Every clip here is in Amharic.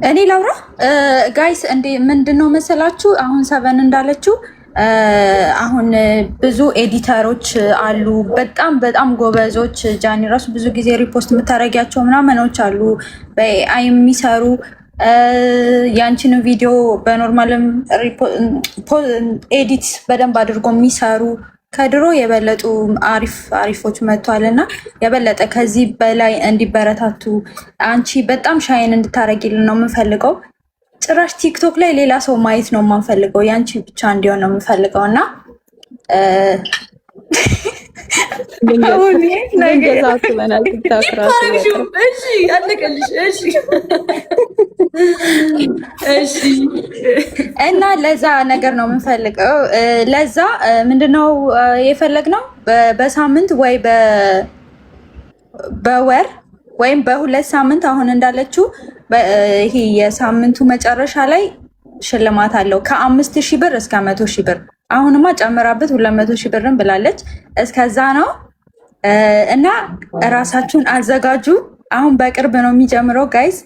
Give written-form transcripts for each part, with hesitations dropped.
እኔ ላውራ ጋይስ እንዴ ምንድነው መሰላችሁ አሁን ሰቨን እንዳለችው አሁን ብዙ ኤዲተሮች አሉ በጣም በጣም ጎበዞች ጃኒ ራሱ ብዙ ጊዜ ሪፖስት የምታረጊያቸው ምናምኖች አሉ በአይ የሚሰሩ ያንቺን ቪዲዮ በኖርማልም ኤዲት በደንብ አድርጎ የሚሰሩ ከድሮ የበለጡ አሪፎች መጥቷል እና የበለጠ ከዚህ በላይ እንዲበረታቱ አንቺ በጣም ሻይን እንድታረጊልን ነው የምንፈልገው። ጭራሽ ቲክቶክ ላይ ሌላ ሰው ማየት ነው የማንፈልገው፣ ያንቺ ብቻ እንዲሆን ነው የምንፈልገው እና እና ለዛ ነገር ነው የምንፈልገው። ለዛ ምንድነው የፈለግነው በሳምንት ወይ በወር ወይም በሁለት ሳምንት አሁን እንዳለችው ይሄ የሳምንቱ መጨረሻ ላይ ሽልማት አለው ከ5000 ብር እስከ 100,000 ብር። አሁንማ ጨምራበት 200,000 ብርን ብላለች። እስከዛ ነው እና እራሳችሁን አዘጋጁ። አሁን በቅርብ ነው የሚጀምረው ጋይስ።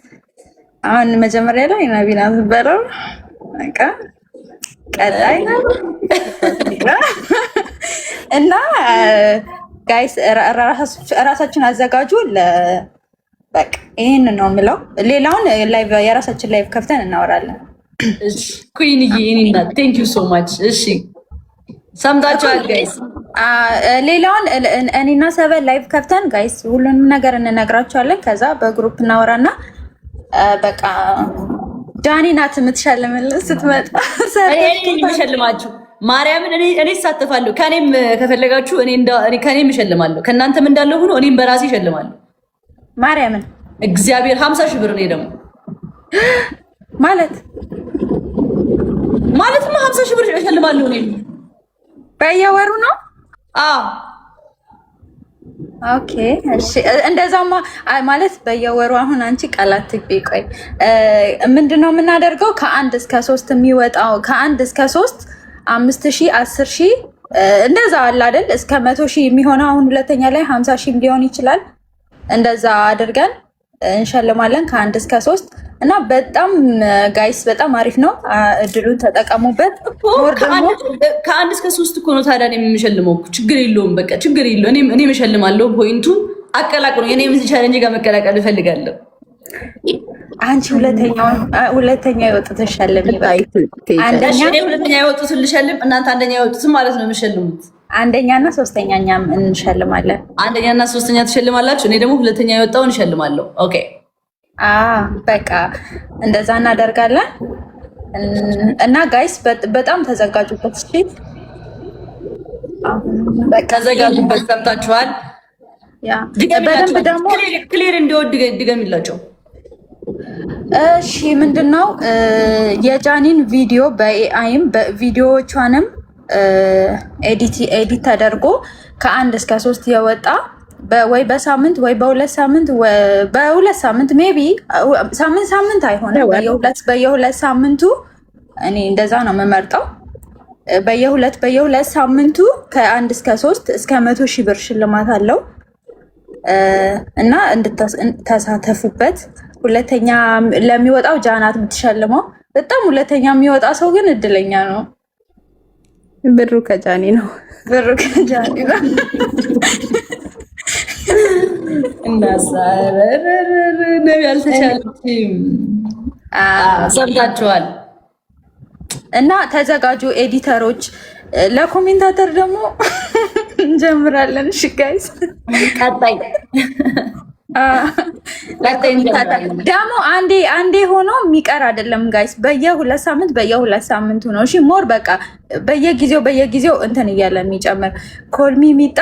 አሁን መጀመሪያ ላይ ነቢና ዝበረው በቃ ቀጣይ እና ጋይስ እራሳችሁን አዘጋጁ። በቃ ይሄን ነው የምለው። ሌላውን ላይቭ የራሳችን ላይቭ ከፍተን እናወራለን። እሺ ኩይንዬ እኔና ቴንክ ዩ ሶ ማች። እሺ ሰምታችኋል ጋይስ። ሌላውን እኔና ሰበን ላይቭ ከፍተን ጋይስ ሁሉንም ነገር እንነግራቸዋለን። ከዛ በግሩፕ እናወራና በቃ ዳኒ ናት የምትሸልምልን ስትመጣ። እኔ የምሸልማችሁ ማርያምን እኔ እሳተፋለሁ። ከኔም ከፈለጋችሁ ከኔም እሸልማለሁ። ከእናንተም እንዳለው ሆኖ እኔም በራሴ እሸልማለሁ። ማርያምን እግዚአብሔር 50,000 ብር ነው ደግሞ ማለትማ 50,000 ብር እሸልማለሁ እኔ በየወሩ ነው። ኦኬ እሺ፣ እንደዛማ ማለት በየወሩ አሁን አንቺ ቃላት ትግቢ። ቆይ ምንድነው የምናደርገው? ከ1 እስከ 3 የሚወጣው ከ1 እስከ 3 5,000 10,000 እንደዛ አለ አይደል? እስከ 100,000 የሚሆነው አሁን ሁለተኛ ላይ 50,000 ሊሆን ይችላል። እንደዛ አድርገን እንሸልማለን ከ1 እስከ 3 እና በጣም ጋይስ በጣም አሪፍ ነው። እድሉን ተጠቀሙበት። ከ1 እስከ 3 እኮ ነው ታዲያ የምሸልመው። ችግር የለውም በቃ ችግር የለውም። እኔ እሸልማለሁ። ፖይንቱ አቀላቅሉ። እኔ ምን ቻሌንጅ ጋር መቀላቀል እፈልጋለሁ። አንቺ ሁለተኛ የወጡትን ሸልም። ሁለተኛ የወጡትን ልሸልም፣ እናንተ አንደኛ የወጡትን ማለት ነው የምሸልሙት። አንደኛና ሶስተኛ እኛም እንሸልማለን። አንደኛና ሶስተኛ ትሸልማላችሁ፣ እኔ ደግሞ ሁለተኛ የወጣውን እሸልማለሁ። ኦኬ በቃ እንደዛ እናደርጋለን እና ጋይስ በጣም ተዘጋጁበት። እሺ ተዘጋጁበት። ሰምታችኋል? በደንብ ደግሞ ክሊር እንዲወድ ድገሚላቸው። እሺ ምንድነው የጃኒን ቪዲዮ በኤአይም በቪዲዮዎቿንም ኤዲት ተደርጎ ከ1 እስከ 3 የወጣ ወይ በሳምንት ወይ በሁለት ሳምንት ሜቢ ሳምንት አይሆንም። በየሁለት ሳምንቱ እኔ እንደዛ ነው የምመርጠው። በየሁለት ሳምንቱ ከ1 እስከ 3 እስከ 100,000 ብር ሽልማት አለው እና እንድትሳተፉበት። ሁለተኛ ለሚወጣው ጃናት የምትሸልመው። በጣም ሁለተኛ የሚወጣ ሰው ግን እድለኛ ነው። ብሩ ከጃኒ ነው። ነቢ አልተቻለችም። ሰምታችኋል? እና ተዘጋጁ ኤዲተሮች። ለኮሜንታተር ደግሞ እንጀምራለን። እሺ ጋይስ ቀጣይ ደግሞ አንዴ ሆኖ የሚቀር አይደለም ጋይስ። በየሁለት ሳምንቱ ነው። እሺ ሞር በቃ በየጊዜው እንትን እያለ የሚጨምር ኮልሚ ሚጣ።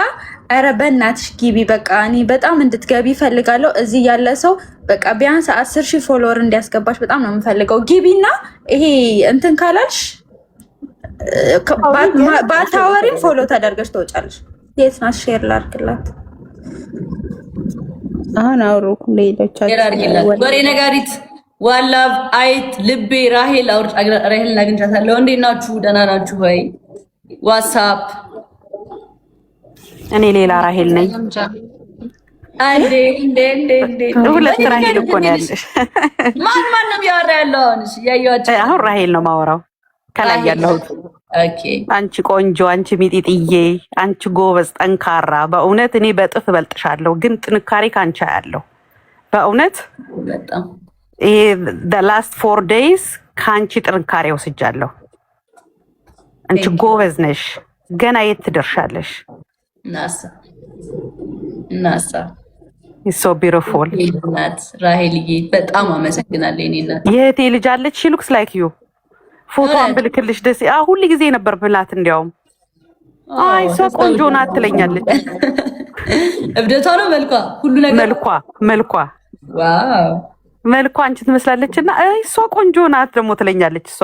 ኧረ በእናትሽ ግቢ በቃ እኔ በጣም እንድትገቢ ፈልጋለሁ። እዚህ ያለ ሰው በቃ ቢያንስ 10,000 ፎሎወር እንዲያስገባሽ በጣም ነው የምፈልገው። ግቢና ይሄ እንትን ካላልሽ ባታወሪም ፎሎ ተደርገሽ ትወጫለሽ። የት ናት? ሼር ላድርግላት። አሁን አውሩ ወሬ ነጋሪት ዋላቭ አይት ልቤ ራሄል አግኝቻታለሁ። እንዴት ናችሁ? ደህና ናችሁ ወይ? ዋትስአፕ እኔ ሌላ ራሄል ነኝ። እንዴ ሁለት ራሄል እኮ ነው ያለሽ። ማን ነው ያወራ ያለው? አሁንስ ያያችሁ አሁን ራሄል ነው ማወራው ከላይ ያለሁት። ኦኬ አንቺ ቆንጆ፣ አንቺ ሚጢጥዬ፣ አንቺ ጎበዝ ጠንካራ፣ በእውነት እኔ በጥፍ እበልጥሻለሁ፣ ግን ጥንካሬ ካንቺ ያለው በእውነት በጣም ይሄ the last 4 days ካንቺ ጥንካሬ ወስጃለሁ። አንቺ ጎበዝ ነሽ፣ ገና የት ትደርሻለሽ? ናሳ it's so beautiful። እናት ራሄልዬ በጣም አመሰግናለሁ። እኔ እናት የእህቴ ልጅ አለች። she looks like you ፎቶዋን ብልክልሽ ደስ ሁሉ ጊዜ ነበር ብላት፣ እንዲያውም አይ እሷ ቆንጆ ናት ትለኛለች። እብደቷ ነው መልኳ፣ ሁሉ ነገር መልኳ ዋው መልኳ አንቺ ትመስላለች እና እሷ ቆንጆ ናት ደግሞ ትለኛለች። እሷ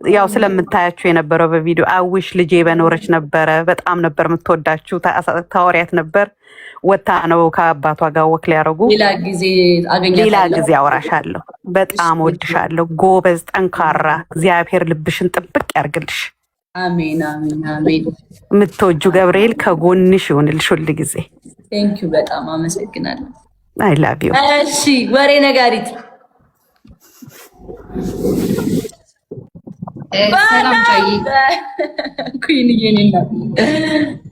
ያው ስለምታያችሁ የነበረው በቪዲዮ አዊሽ ልጄ በኖረች ነበረ። በጣም ነበር የምትወዳችሁ፣ ታወሪያት ነበር። ወታ ነው ከአባቷ ጋር ወክል ያደረጉ። ሌላ ጊዜ አወራሻለሁ። በጣም ወድሻለሁ። ጎበዝ ጠንካራ፣ እግዚአብሔር ልብሽን ጥብቅ ያርግልሽ። አሜን አሜን አሜን። የምትወጁ ገብርኤል ከጎንሽ ይሁንልሽ ሁል ጊዜ። ቴንኪው በጣም አመሰግናለሁ። አይ ላቭ ዩ። እሺ ወሬ ነጋሪት ሰላም ጃይ ኩይንዬ ነና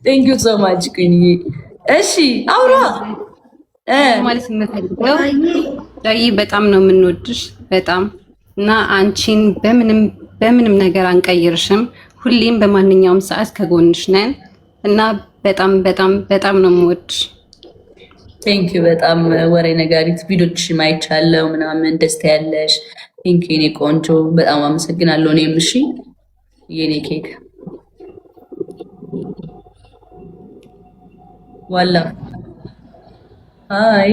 ቴንኪው ሶ ማች ኩይንዬ። እሺ አውራ ማለት የምፈልገው ጃይ በጣም ነው የምንወድሽ በጣም እና አንቺን በምንም ነገር አንቀይርሽም። ሁሌም በማንኛውም ሰዓት ከጎንሽ ነን እና በጣም በጣም በጣም ነው የምወድሽ። ቴንኪው በጣም ወሬ ነጋሪት ቪዲዮች ማይቻለው ምናምን ደስታ ያለሽ ቴንኪው የኔ ቆንጆ በጣም አመሰግናለሁ። እኔም እሺ የኔ ኬክ ዋላ አይ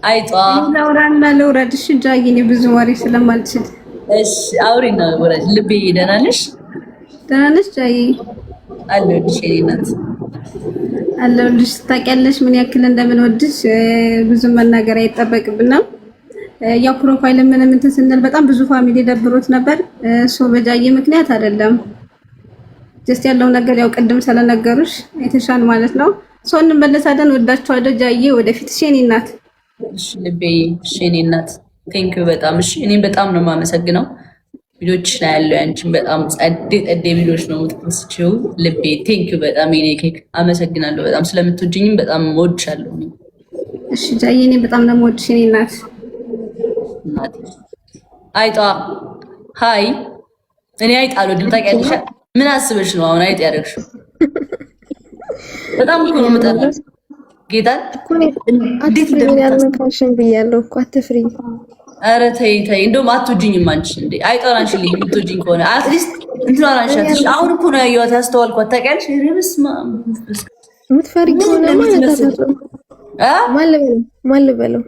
አይጧ ላውራና ልውረድ። እሺ ጃይ እኔ ብዙ ወሬ ስለማልችል እሺ አውሪና ወራጅ ልቤ ደህና ነሽ? ደህና ነሽ ጃይ? አለሁልሽ የኔ እናት አለሁልሽ። ታውቂያለሽ ምን ያክል እንደምንወድሽ ብዙ መናገር አይጠበቅብንም። ያው ፕሮፋይል ምንም እንትን ስንል በጣም ብዙ ፋሚሊ ደብሮት ነበር። ሶ በጃይ ምክንያት አይደለም ጀስት ያለው ነገር ያው ቅድም ስለነገሩሽ አይተሻል ማለት ነው። ሶ እንመለሳለን። ወዳችኋለሁ ጃይ። ወደፊት እሺ የኔ እናት። እሺ ልቤ እሺ የኔ እናት ቴንኪው በጣም እሺ። እኔም በጣም ነው የማመሰግነው። ቪዲዮች ላይ ያለው ያንቺን በጣም ጸዴ ቪዲዮች ነው የምትመስጪው ልቤ። ቴንኪው በጣም የኔ ኬክ አመሰግናለሁ። በጣም ስለምትወጂኝም በጣም እወድሻለሁ። እሺ ጃይ እኔ በጣም ነው የምወድሽ የኔ እናት። እናቴ አይጧ ሃይ እኔ አይጥ አልወድም ታውቂያለሽ። ምን አስበሽ ነው አሁን አይጥ ያደረግሽው? በጣም እኮ ነው የምጠላው ጌታ እንዴት እንደምታሽን ብያለሁ እኮ አትፍሪ። ኧረ ተይ እንደውም አትወጂኝም አንቺ እንዴ አይጧን አንቺልኝ። የምትወጂኝ ከሆነ አትሊስት እንትኗን አንሻትሽ። አሁን እኮ ነው ያየኋት ያስተዋልኳት ታውቂያለሽ። በስመ አብ የምትፈሪ ከሆነ ማለት ነው ማን ልበለው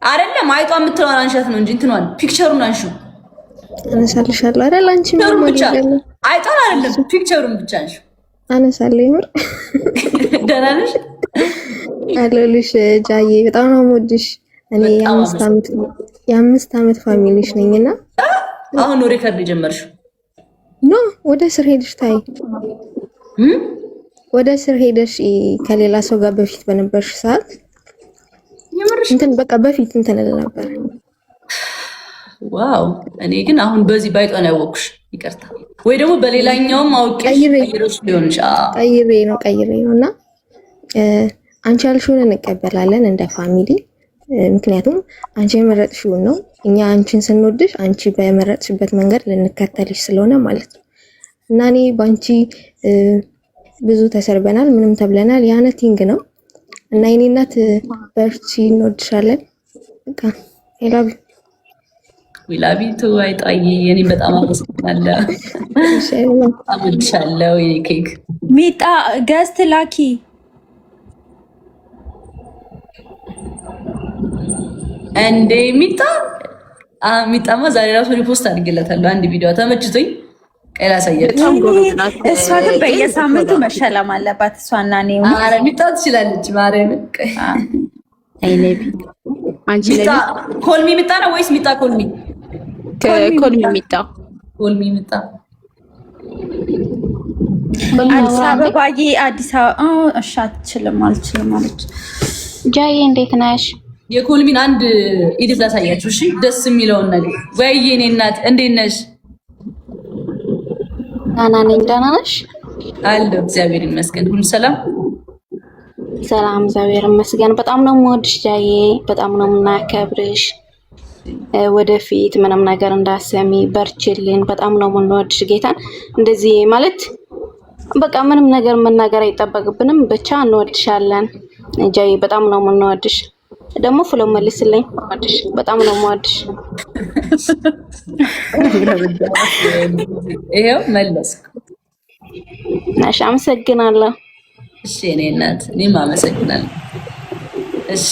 አይደለም አይጧን የምትለዋን አንሻት ነው እንጂ እንትኗን ፒክቸሩን አንሺው። አነሳልሻለሁ አይደል አንቺ ምን ማለት ነው? አይጧን አይደለም ፒክቸሩን ብቻ አንሺው። አነሳለሁ ይምር። ደህና ነሽ? አለልሽ ጃዬ በጣም ነው የምወድሽ። እኔ የአምስት ዓመት ፋሚሊሽ ነኝና አሁን ነው ሪከርድ የጀመርሽው? ኖ ወደ ስር ሄድሽ ታይ ወደ ስር ሄደሽ ከሌላ ሰው ጋር በፊት በነበርሽ ሰዓት እንትን በቃ በፊት እንትን ነበር። ዋው እኔ ግን አሁን በዚህ ባይጧን ያወቅሽ ይቅርታ፣ ወይ ደግሞ በሌላኛውም አውቄሽ ሊሆን ይችላል። ቀይሬ ነውና አንቺ ያልሽውን እንቀበላለን እንደ ፋሚሊ። ምክንያቱም አንቺ የመረጥሽውን ነው። እኛ አንቺን ስንወድሽ አንቺ በመረጥሽበት መንገድ ልንከተልሽ ስለሆነ ማለት ነው። እና እኔ ባንቺ ብዙ ተሰርበናል፣ ምንም ተብለናል። ያ ነቲንግ ነው እና የኔ እናት በርቺ፣ እንወድሻለን። በቃ ላቪ ዊላቪ ቱ አይጣዬ የኔ በጣም አመሰግናለሁ። አመሰግናለሁ የኔ ኬክ ሚጣ ገስት ላኪ እንዴ ሚጣማ ዛሬ ራሱ ሪፖስት አድርጌላታለሁ። አንድ ቪዲዮ ተመችቶኝ ቀላ ሳያችሁ። እሷ ግን በየሳምንቱ መሸለም አለባት። እሷና እኔ አረ ሚጣ ትችላለች። ማርያም አይ ነቢ አንቺ ሚጣ ኮልሚ ሚጣ ነው ወይስ ሚጣ ኮልሚ? ኮልሚ ሚጣ ኮልሚ ሚጣ አዲስ አበባዬ አዲስ አበባ እሺ አልችልም አለች። ጃዬ እንዴት ነሽ? የኮልሚን አንድ ኢዲት ላሳያችሁ። እሺ ደስ የሚለውን ነገር ወይዬ እኔ እናት እንዴት ነሽ? ደህና ነኝ። ደህና ነሽ? አለሁ እግዚአብሔር ይመስገን። ሁሉ ሰላም ሰላም፣ እግዚአብሔር ይመስገን። በጣም ነው የምወድሽ ጃዬ፣ በጣም ነው የምናከብርሽ። ወደፊት ምንም ነገር እንዳሰሚ በርችልን። በጣም ነው የምንወድሽ ጌታን። እንደዚህ ማለት በቃ ምንም ነገር መናገር አይጠበቅብንም፣ ብቻ እንወድሻለን ጃዬ። በጣም ነው የምንወድሽ። ደግሞ ፍሎ መልስልኝ። በጣም ነው የምወድሽ። ይሄው መለስኩ። እሺ አመሰግናለሁ። እሺ እኔ እናት እኔም አመሰግናለሁ። እሺ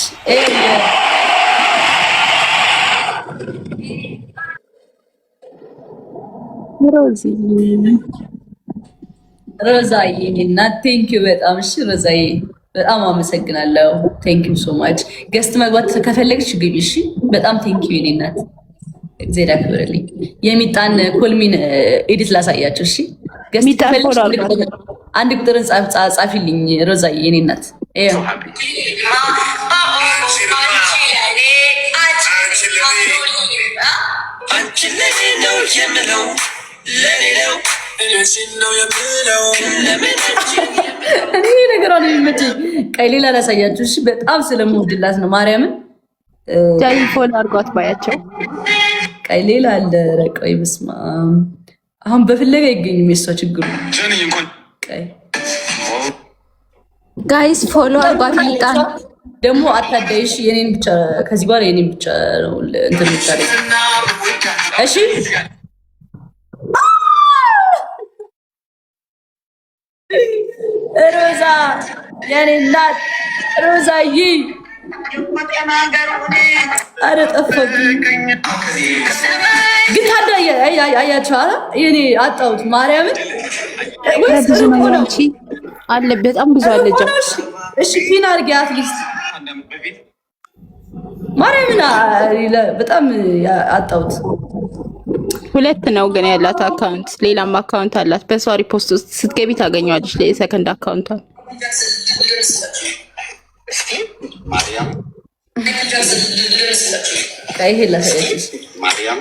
ሮዛዬ እናት ቴንኪው በጣም እሺ ሮዛዬ በጣም አመሰግናለሁ። ቴንኪው ሶ ማች። ገስት መግባት ከፈለግሽ ግቢ እሺ። በጣም ቴንኪው የኔ እናት እግዚአብሔር ያክብርልኝ። የሚጣን ኮልሚን ኤዲት ላሳያችሁ እሺ። ገስት ከፈለግሽ አንድ ቁጥርን ጻፊልኝ ሮዛዬ የኔ እናት። እኔ ነገር አለ የሚመቸኝ ቀይ ሌላ ላሳያችሁ እሺ። በጣም ስለምወድላት ነው ማርያምን። ጃይ ፎሎ አድርጓት ባያቸው። ቀይ ሌላ አለ ረቀይ በስማ አሁን በፍለጋ አይገኝም የሷ ችግሩ። ቀይ ጋይስ ፎሎ አድርጓት ሚጣን ደግሞ አታዳይሽ የኔን ብቻ ከዚህ በኋላ የኔን ብቻ ነው እንትን ብታረግ እሺ። ሮዛ የኔ እናት ሮዛዬ፣ ኧረ ጠፋብኝ። ግን ታዲያ አያቸው የኔ አጣሁት ማርያምን። ብዙ ነው አንቺ አለ በጣም ብዙ አለ። እሺ ፒን አድርጊ አትሊስት ማርያምን። በጣም አጣሁት። ሁለት ነው ግን ያላት አካውንት፣ ሌላም አካውንት አላት። በሷ ሪፖስት ውስጥ ስትገቢ ታገኘዋለሽ። ለሰከንድ አካውንቷን ይሄ ላሳያችሽ ማርያም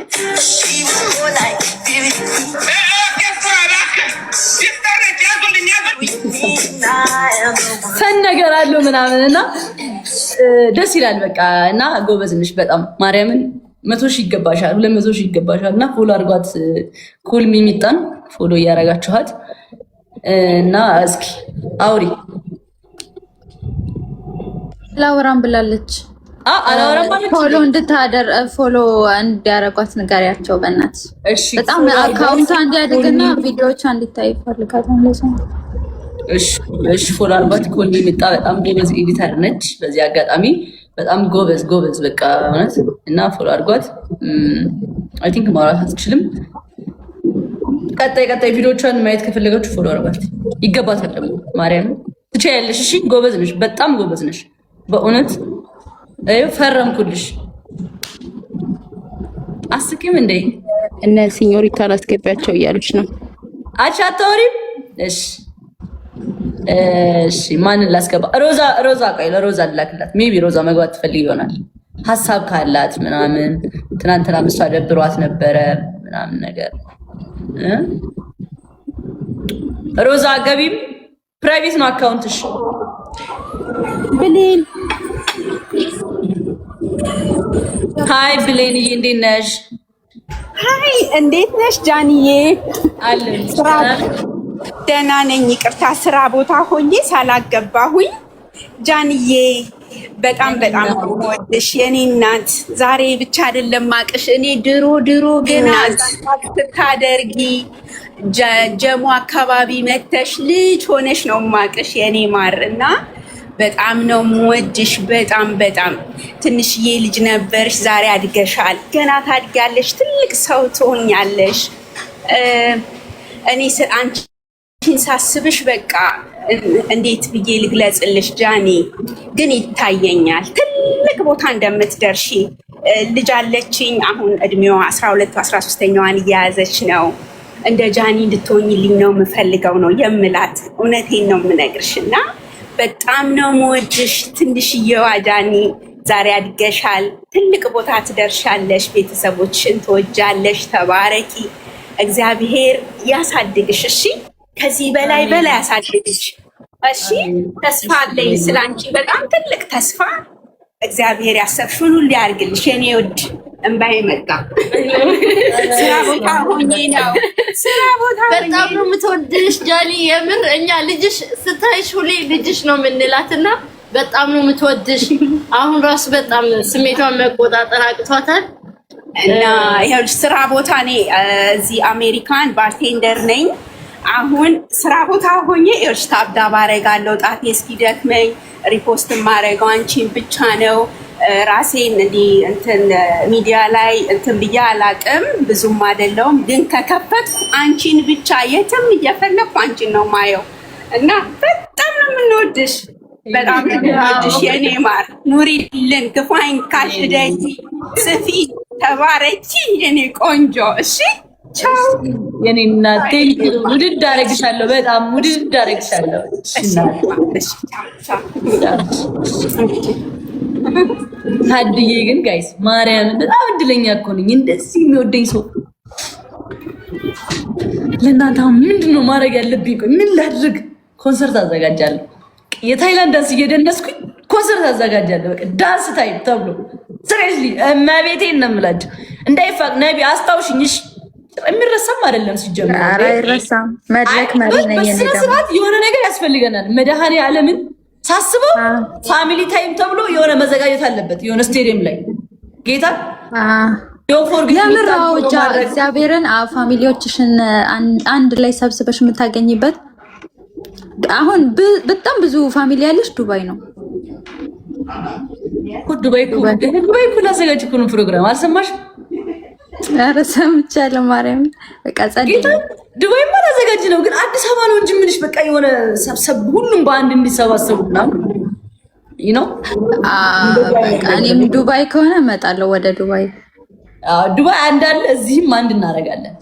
ፈን ነገር አለው ምናምን እና ደስ ይላል በቃ። እና ጎበዝ ነሽ በጣም ማርያምን። 100,000 ይገባሻል፣ 200,000 ይገባሻል። እና ፎሎ አድርጓት ኩል ሚሚጣን ፎሎ እያረጋችኋት እና እስኪ አውሪ። ላውራም ብላለች። አላወራም ማለት ፎሎ ፎሎ እንዲያረጓት ንገሪያቸው በእናት። እሺ በጣም አካውንቷ እንዲያድግና ቪዲዮቿ እንዲታይ ፈልጋለሁ ለሰው። እሺ ፎሎ አድርጓት ኩል ሚሚጣ በጣም ጎበዝ ኤዲተር ነች። በዚህ አጋጣሚ በጣም ጎበዝ በቃ እውነት። እና ፎሎ አድርጓት። አይ ቲንክ ማውራት አትችልም። ቀጣይ ቪዲዮቿን ማየት ከፈለጋችሁ ፎሎ አድርጓት። ይገባታል ደግሞ ማርያም ትችያለሽ። እሺ ጎበዝ ነሽ፣ በጣም ጎበዝ ነሽ በእውነት። ፈረምኩልሽ። አስቂም እንዴ እነ ሲኞሪታን አስገቢያቸው እያሉች ነው። አቻ አታወሪም? እሺ ማንን ላስገባ? ሮዛ ቆይ ለሮዛ ልላክላት። ሜቢ ሮዛ መግባት ትፈልግ ይሆናል ሀሳብ ካላት ምናምን። ትናንትና ምሷ ደብሯት ነበረ ምናምን ነገር። ሮዛ ገቢም ፕራይቬት ነው አካውንትሽ። ብሌን ሃይ ብሌንዬ እንዴት ነሽ? ሃይ እንዴት ነሽ ጃንዬ? አለን ደህና ነኝ። ይቅርታ ስራ ቦታ ሆኜ ሳላገባሁኝ። ጃንዬ በጣም ወድሽ የኔ እናት። ዛሬ ብቻ አይደለም ማቅሽ፣ እኔ ድሮ ገና ስታደርጊ ጀሞ አካባቢ መተሽ ልጅ ሆነሽ ነው ማቅሽ የኔ ማር። እና በጣም ነው የምወድሽ። በጣም ትንሽዬ ልጅ ነበርሽ፣ ዛሬ አድገሻል። ገና ታድጊያለሽ፣ ትልቅ ሰው ትሆኛለሽ። እኔ አንቺን ሳስብሽ በቃ እንዴት ብዬ ልግለጽልሽ ጃኒ፣ ግን ይታየኛል ትልቅ ቦታ እንደምትደርሺ። ልጅ አለችኝ አሁን እድሜዋ 12 13ኛዋን እየያዘች ነው። እንደ ጃኒ እንድትሆኝልኝ ነው የምፈልገው ነው የምላት። እውነቴን ነው የምነግርሽ እና በጣም ነው የምወድሽ ትንሽዬዋ ጃኒ። ዛሬ አድገሻል፣ ትልቅ ቦታ ትደርሻለሽ፣ ቤተሰቦችሽን ትወጃለሽ። ተባረኪ፣ እግዚአብሔር ያሳድግሽ። እሺ፣ ከዚህ በላይ ያሳድግሽ። እሺ፣ ተስፋ አለኝ ስላንቺ፣ በጣም ትልቅ ተስፋ። እግዚአብሔር ያሰብሽውን ሁሉ ያርግልሽ የኔ ውድ። እንባዬ መጣ። ስራ ቦታ ሆኜ ነው። ስራ ቦታ በጣም ነው የምትወድሽ ጃኒ። የምር እኛ ልጅሽ ስታይሽ ሁሌ ልጅሽ ነው የምንላትና በጣም ነው የምትወድሽ። አሁን ራሱ በጣም ስሜቷን መቆጣጠር አቅቷታል እና ይኸውልሽ ስራ ቦታ እኔ እዚህ አሜሪካን ባርቴንደር ነኝ። አሁን ስራ ቦታ ሆኜ ይኸውልሽ ታብታብ አደርጋለሁ ጣቴ እስኪደክመኝ። ሪፖስት የማደርገው አንቺን ብቻ ነው። ራሴን እንዲህ እንትን ሚዲያ ላይ እንትን ብዬ አላቅም፣ ብዙም አይደለውም። ግን ከከፈትኩ አንቺን ብቻ የትም እየፈለኩ አንቺን ነው ማየው እና በጣም ነው የምንወድሽ። በጣም ነው የምንወድሽ የኔ ማር። ኑሪልን፣ ክፋይን ካሽደጂ ስፊ፣ ተባረቺ የኔ ቆንጆ። እሺ ቻው የኔ እናቴ። ውድድ አደረግሻለሁ፣ በጣም ውድድ አደረግሻለሁ። ታድዬ ግን ጋይስ ማርያምን በጣም እድለኛ እኮ ነኝ፣ እንደዚህ የሚወደኝ ሰው። ለእናንተ አሁን ምንድነው ማድረግ ያለብኝ? ቆይ ምን ላድርግ? ኮንሰርት አዘጋጃለሁ። የታይላንድ ዳንስ እየደነስኩኝ ኮንሰርት አዘጋጃለሁ። በቃ ዳንስ ታይም ተብሎ ሲሪየስሊ እመቤቴን ነው የምላቸው። እንዳይፋቅ ነቢ አስታውሽኝ። እሺ የሚረሳም አይደለም ሲጀምር። ኧረ አይረሳም። መድረክ መሪ ነኝ እኔ ደግሞ። ስርዓት የሆነ ነገር ያስፈልገናል። መድኃኔ ዓለምን ሳስበው ፋሚሊ ታይም ተብሎ የሆነ መዘጋጀት አለበት፣ የሆነ ስቴዲየም ላይ ጌታ የምራው እግዚአብሔርን ፋሚሊዎችሽን አንድ ላይ ሰብስበሽ የምታገኝበት። አሁን በጣም ብዙ ፋሚሊ ያለሽ ዱባይ ነው። ዱባይ እኮ ላዘጋጅ እኮ ነው ፕሮግራም። አልሰማሽም? ኧረ ሰምቻለሁ። ማርያም በቃ ጸደይ ዱባይ ማ ላዘጋጅ ነው፣ ግን አዲስ አበባ ነው እንጂ ምንሽ በቃ የሆነ ሰብሰብ ሁሉም በአንድ እንዲሰባሰቡና ነው። በቃ እኔም ዱባይ ከሆነ እመጣለሁ ወደ ዱባይ። ዱባይ አንድ አለ፣ እዚህም አንድ እናደርጋለን።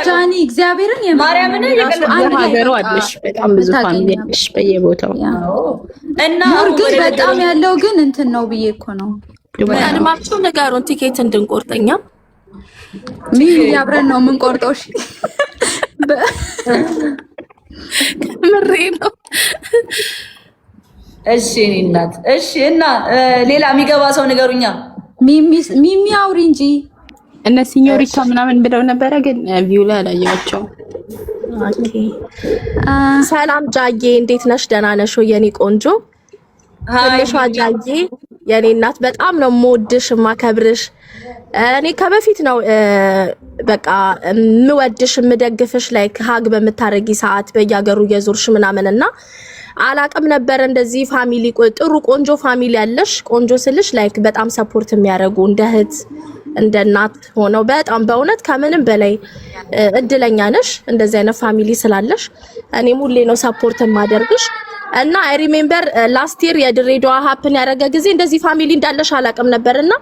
ጃኒ እግዚአብሔርን ማርያምን ሀገሩ አለሽ፣ በጣም ብዙ ፋሚሊ አለሽ በየቦታው እና ግን በጣም ያለው ግን እንትን ነው ብዬ እኮ ነው። ቀድማችሁ ንገሩን ቲኬት እንድንቆርጠኛ። ምን ያብረን ነው የምንቆርጠው? እሺ ምሬ ነው። እሺ እኔ እናት እሺ። እና ሌላ የሚገባ ሰው ንገሩኛ። ሚሚ አውሪ እንጂ እነ ሲኞሪታ ምናምን ብለው ነበረ፣ ግን ቪው ላይ አላየኋቸውም። ኦኬ ሰላም ጃዬ፣ እንዴት ነሽ? ደህና ነሽ የኔ ቆንጆ? ትንሿ ጃዬ የኔ እናት በጣም ነው የምወድሽ የማከብርሽ። እኔ ከበፊት ነው በቃ የምወድሽ የምደግፍሽ። ላይክ ሀግ በምታረጊ ሰዓት በየሀገሩ የዞርሽ ምናምንና አላቅም ነበር እንደዚህ ፋሚሊ ጥሩ ቆንጆ ፋሚሊ ያለሽ። ቆንጆ ስልሽ ላይክ በጣም ሰፖርት የሚያደርጉ እንደ እህት እንደ እናት ሆነው በጣም በእውነት ከምንም በላይ እድለኛ ነሽ እንደዚህ አይነት ፋሚሊ ስላለሽ። እኔም ሁሌ ነው ሰፖርት የማደርግሽ እና አይ ሪሜምበር ላስት ይር የድሬዳዋ ሀፕን ያደረገ ጊዜ እንደዚህ ፋሚሊ እንዳለሽ አላቅም ነበርና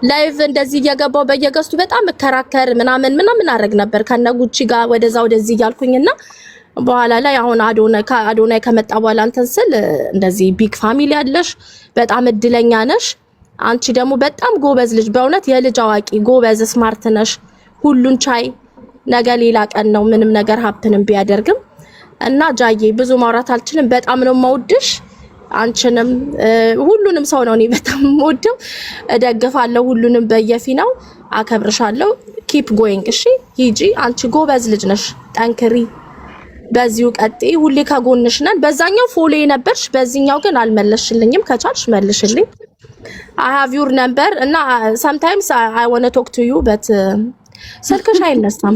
ላይቭ እንደዚህ እየገባው በየገስቱ በጣም መከራከር ምናምን አደረግ ነበር ከነጉቺ ጋር ወደዛ ወደዚህ እያልኩኝና በኋላ ላይ አሁን አዶናይ ከመጣ በኋላ እንትን ስል እንደዚህ ቢግ ፋሚሊ ያለሽ በጣም እድለኛ ነሽ። አንቺ ደግሞ በጣም ጎበዝ ልጅ፣ በእውነት የልጅ አዋቂ ጎበዝ ስማርት ነሽ፣ ሁሉን ቻይ። ነገ ሌላ ቀን ነው ምንም ነገር ሀፕንም ቢያደርግም እና ጃዬ ብዙ ማውራት አልችልም። በጣም ነው የምወድሽ አንቺንም ሁሉንም ሰው ነው እኔ በጣም የምወደው። እደግፋለሁ ሁሉንም በየፊናው አከብርሻለሁ። ኪፕ ጎይንግ እሺ፣ ሂጂ። አንቺ ጎበዝ ልጅ ነሽ፣ ጠንክሪ፣ በዚሁ ቀጥይ። ሁሌ ከጎንሽ ነን። በዛኛው ፎሎ ነበርሽ፣ በዚህኛው ግን አልመለስሽልኝም። ከቻልሽ መልሽልኝ። I have your number እና sometimes I want to talk to you but ስልክሽ አይነሳም።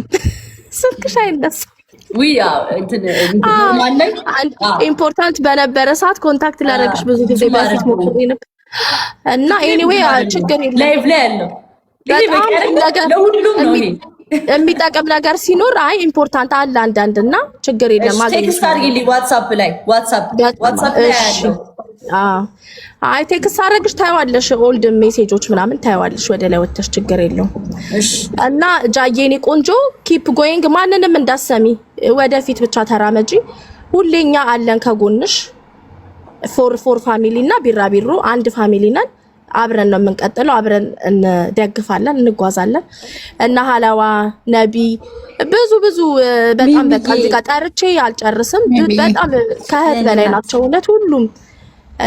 ስልክሽ አይነሳም። ኢምፖርታንት በነበረ ሰዓት ኮንታክት ላደርግሽ ብዙ ጊዜ በፊት ሞክሬ ነበር እና ኤኒዌይ ችግር የለም። ላይቭ ላይ ያለው የሚጠቅም ነገር ሲኖር አይ ኢምፖርታንት አለ አንዳንድ እና ችግር የለም። ቴክስት አድርጊልኝ ዋትስአፕ ላይ ያለው አይ ቴክስት አረግሽ ታይዋለሽ፣ ኦልድ ሜሴጆች ምናምን ታይዋለሽ፣ ወደ ላይ ወጥተሽ ችግር የለውም። እና ጃዬኔ ቆንጆ ኪፕ ጎይንግ፣ ማንንም እንዳሰሚ ወደፊት ብቻ ተራመጂ። ሁሌኛ አለን ከጎንሽ። ፎር ፋሚሊ እና ቢራቢሮ አንድ ፋሚሊ ነን። አብረን ነው የምንቀጥለው፣ አብረን እንደግፋለን፣ እንጓዛለን። እና ሀላዋ ነቢ ብዙ በጣም በቃ እዚህ ጋር ጠርቼ አልጨርስም። በጣም ከእህት በላይ ናቸው እውነት ሁሉም።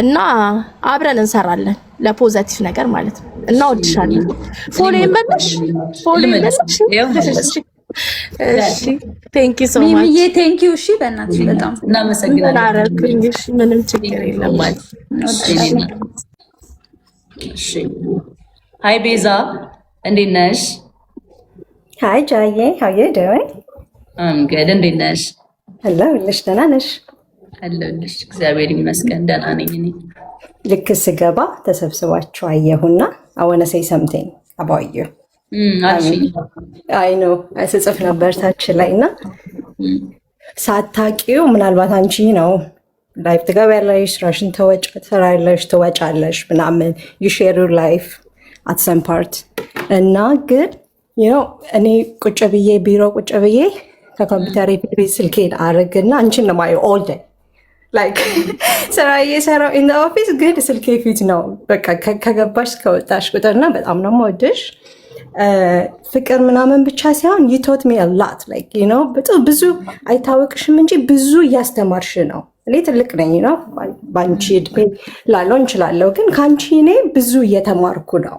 እና አብረን እንሰራለን ለፖዚቲቭ ነገር ማለት ነው። እና ወድሻለሁ። ፎሎ ይመለሽ። እሺ ቴንክ ዩ ሶ ማች ሚሚዬ፣ ቴንክ ዩ። እሺ በእናትሽ በጣም እናመሰግናለን። ምንም ችግር የለም ማለት እሺ። ሃይ ቤዛ እንዴት ነሽ? ሃይ ጃዬ how you doing? good እንዴት ነሽ? አለሁልሽ። ደህና ነሽ? አለሁልሽ እግዚአብሔር ይመስገን ደህና ነኝ እኔ። ልክ ስገባ ተሰብስባችሁ አየሁና I want to say something about you. I know ስጽፍ ነበር ታች ላይና ሳታውቂው ምናልባት አንቺ ነው ላይፍ ትገቢያለሽ፣ ስራሽን ትወጫለሽ ምናምን you share your life at some part እና ግን እኔ ቁጭ ብዬ ቢሮ ቁጭ ብዬ ከኮምፒውተር ፊት ስልኬን አረግና አንቺን ነው የማየው all day like ስራ እየሰራሁ in the office ግን ስልኬ ፊት ነው በቃ ከገባሽ ከወጣሽ ቁጥርና በጣም ነው የምወድሽ። ፍቅር ምናምን ብቻ ሳይሆን you taught me a lot like ብዙ አይታወቅሽም እንጂ ብዙ እያስተማርሽ ነው። እኔ ትልቅ ነኝ ባንቺ እድሜ ላለው እንችላለሁ ግን ካንቺ እኔ ብዙ እየተማርኩ ነው።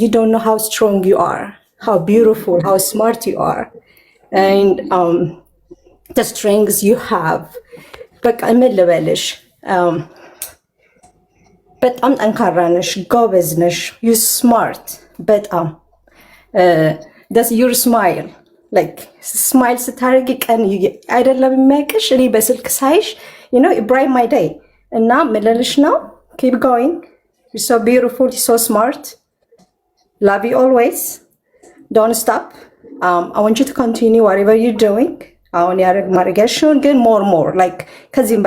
you don't know how strong you are, how beautiful, how smart you are and the strengths you have. በቃ ምን ልበልሽ በጣም ጠንካራ ነሽ፣ ጎበዝ ነሽ፣ you smart በጣም that's your smile like smile ስታረጊ ቀን አይደለም የሚያቅሽ። እኔ በስልክ ሳይሽ it bright my day እና ምልልሽ ነው keep going, you're so beautiful, you're so smart, love you always, don't stop. I want you to continue whatever you're doing. አሁን ማድረጊያሽን ግን more like ከዚህም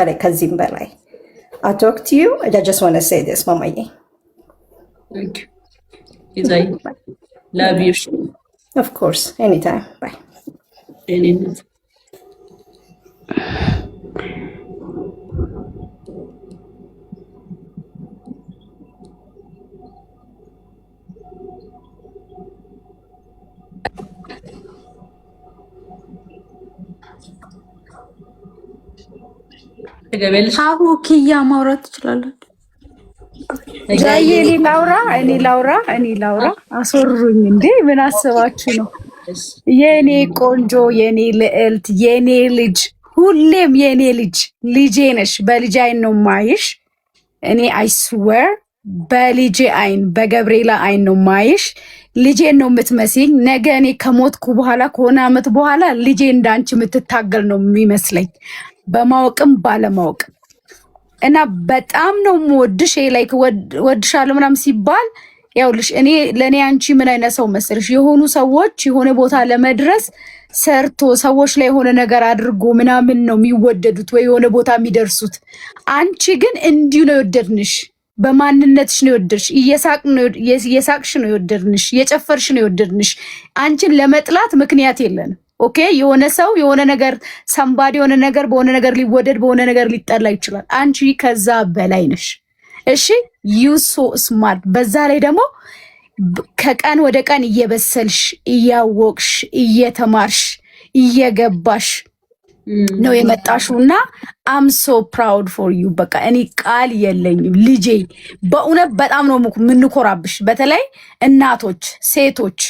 በላይ I talk to you and I just want to say this ማማዬ thank you Izai love you of course anytime bye አቡ ኪያ ማውራት ትችላለች። ጃዬ እኔ ላውራ አስወሩኝ እንዴ ምን አስባችሁ ነው? የኔ ቆንጆ የኔ ልዕልት የኔ ልጅ ሁሌም የኔ ልጄ ነሽ። በልጄ አይን ነው ማይሽ። እኔ አይስዌር በልጄ አይን በገብርኤላ አይን ነው ማይሽ። ልጄን ነው የምትመስኝ። ነገ እኔ ከሞትኩ በኋላ ከሆነ አመት በኋላ ልጄ እንዳንቺ የምትታገል ነው የሚመስለኝ በማወቅም ባለማወቅም እና በጣም ነው የምወድሽ። ላይክ ወድሻለሁ ምናምን ሲባል ያውልሽ እኔ ለኔ አንቺ ምን አይነት ሰው መሰለሽ? የሆኑ ሰዎች የሆነ ቦታ ለመድረስ ሰርቶ ሰዎች ላይ የሆነ ነገር አድርጎ ምናምን ነው የሚወደዱት ወይ የሆነ ቦታ የሚደርሱት። አንቺ ግን እንዲሁ ነው የወደድንሽ፣ በማንነትሽ ነው የወደድሽ፣ እየሳቅሽ ነው የወደድንሽ፣ እየጨፈርሽ ነው የወደድንሽ። አንቺን ለመጥላት ምክንያት የለንም። ኦኬ የሆነ ሰው የሆነ ነገር ሰምባዲ የሆነ ነገር በሆነ ነገር ሊወደድ በሆነ ነገር ሊጠላ ይችላል። አንቺ ከዛ በላይ ነሽ። እሺ ዩ ሶ ስማርት። በዛ ላይ ደግሞ ከቀን ወደ ቀን እየበሰልሽ እያወቅሽ እየተማርሽ እየገባሽ ነው የመጣሽው እና አም ሶ ፕራውድ ፎር ዩ። በቃ እኔ ቃል የለኝም ልጄ። በእውነት በጣም ነው የምንኮራብሽ። በተለይ እናቶች፣ ሴቶች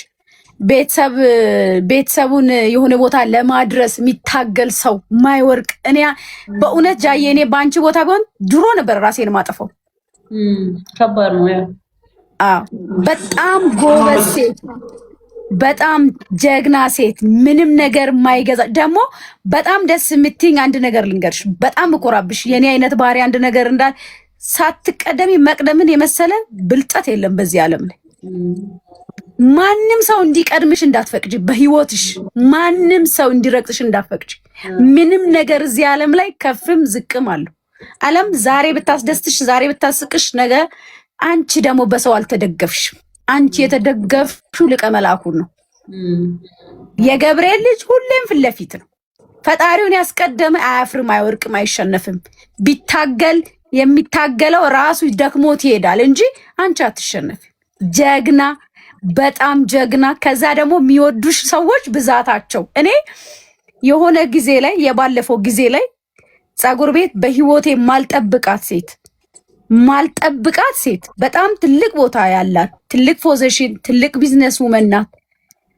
ቤተሰቡን የሆነ ቦታ ለማድረስ የሚታገል ሰው ማይወርቅ። እኔ በእውነት ጃዬ እኔ በአንቺ ቦታ ቢሆን ድሮ ነበር ራሴን ማጠፋው። ከባድ ነው። በጣም ጎበዝ ሴት፣ በጣም ጀግና ሴት፣ ምንም ነገር ማይገዛ ደግሞ በጣም ደስ የምትይኝ አንድ ነገር ልንገርሽ፣ በጣም እኮራብሽ። የኔ አይነት ባህሪ አንድ ነገር እንዳል ሳትቀደሚ መቅደምን የመሰለ ብልጠት የለም በዚህ ዓለም ላይ። ማንም ሰው እንዲቀድምሽ እንዳትፈቅጂ፣ በህይወትሽ ማንም ሰው እንዲረቅጥሽ እንዳትፈቅጂ። ምንም ነገር እዚህ ዓለም ላይ ከፍም ዝቅም አለው። ዓለም ዛሬ ብታስደስትሽ፣ ዛሬ ብታስቅሽ፣ ነገ አንቺ ደግሞ በሰው አልተደገፍሽም። አንቺ የተደገፍሽው ሊቀ መላኩን ነው። የገብርኤል ልጅ ሁሌም ፊት ለፊት ነው። ፈጣሪውን ያስቀደመ አያፍርም፣ አይወርቅም፣ አይሸነፍም። ቢታገል የሚታገለው ራሱ ደክሞት ይሄዳል እንጂ አንቺ አትሸነፊ። ጀግና፣ በጣም ጀግና። ከዛ ደግሞ የሚወዱሽ ሰዎች ብዛታቸው እኔ የሆነ ጊዜ ላይ የባለፈው ጊዜ ላይ ፀጉር ቤት በህይወቴ ማልጠብቃት ሴት በጣም ትልቅ ቦታ ያላት ትልቅ ፖዚሽን ትልቅ ቢዝነስ ውመን ናት።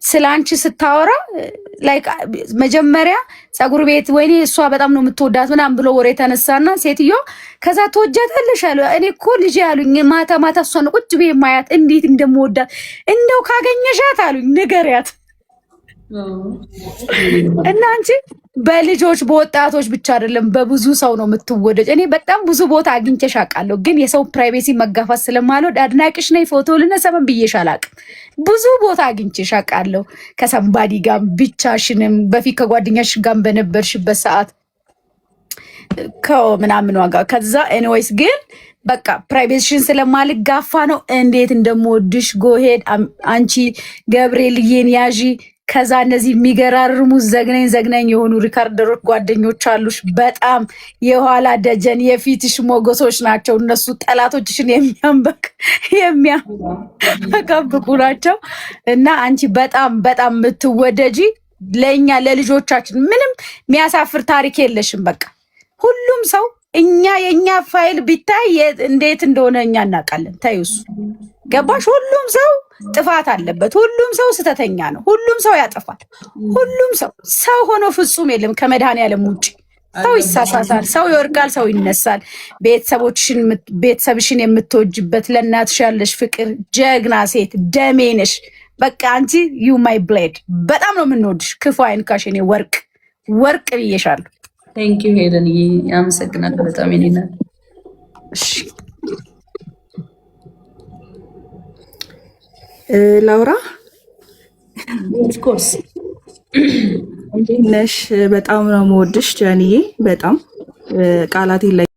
ስላንቺ ስታወራ ላይክ መጀመሪያ ፀጉር ቤት ወይኔ እሷ በጣም ነው የምትወዳት ምናምን ብሎ ወሬ ተነሳና ሴትዮ ከዛ ተወጃታለሽ አለ። እኔ እኮ ልጅ ያሉኝ ማታ እሷን ቁጭ ብዬ ማያት እንዴት እንደምወዳት እንደው ካገኘሻት አሉኝ ንገሪያት። እና አንቺ በልጆች በወጣቶች ብቻ አይደለም በብዙ ሰው ነው የምትወደጅ። እኔ በጣም ብዙ ቦታ አግኝቼሽ አውቃለሁ፣ ግን የሰው ፕራይቬሲ መጋፋት ስለማልወድ አድናቂሽ ነኝ ፎቶ ልነሳም ብዬሽ አላውቅም። ብዙ ቦታ አግኝቼሽ አውቃለሁ፣ ከሰምባዲ ጋር ብቻሽንም፣ በፊት ከጓደኛሽ ጋር በነበርሽበት ሰዓት ከምናምን ዋጋ ከዛ ኤኒዌይስ ግን በቃ ፕራይቬሲሽን ስለማልጋፋ ነው እንዴት እንደምወድሽ ጎሄድ አንቺ ገብርኤልዬን ያዢ። ከዛ እነዚህ የሚገራርሙ ዘግናኝ የሆኑ ሪካርደሮች ጓደኞች አሉሽ። በጣም የኋላ ደጀን የፊትሽ ሞገሶች ናቸው። እነሱ ጠላቶችሽን የሚያበቃብቁ ናቸው። እና አንቺ በጣም የምትወደጂ ለእኛ ለልጆቻችን ምንም የሚያሳፍር ታሪክ የለሽም። በቃ ሁሉም ሰው የእኛ ፋይል ቢታይ እንዴት እንደሆነ እኛ እናውቃለን። ታዩሱ ገባሽ? ሁሉም ሰው ጥፋት አለበት። ሁሉም ሰው ስተተኛ ነው። ሁሉም ሰው ያጠፋል። ሁሉም ሰው ሆኖ ፍጹም የለም ከመድኃኔዓለም ውጭ። ሰው ይሳሳታል፣ ሰው ይወርቃል፣ ሰው ይነሳል። ቤተሰብሽን የምትወጅበት ለእናትሽ ያለሽ ፍቅር፣ ጀግና ሴት፣ ደሜ ነሽ። በቃ አንቺ ዩ ማይ ብሌድ በጣም ነው የምንወድሽ። ክፉ አይንካሽ። እኔ ወርቅ ብዬሻለሁ። ቴንክ ዩ ሄለን፣ አመሰግናለሁ በጣም ይኔና። እሺ ላውራ ኦፍ ኮርስ እንዴት ነሽ? በጣም ነው የምወድሽ ጃንዬ፣ በጣም ቃላት የለኝም።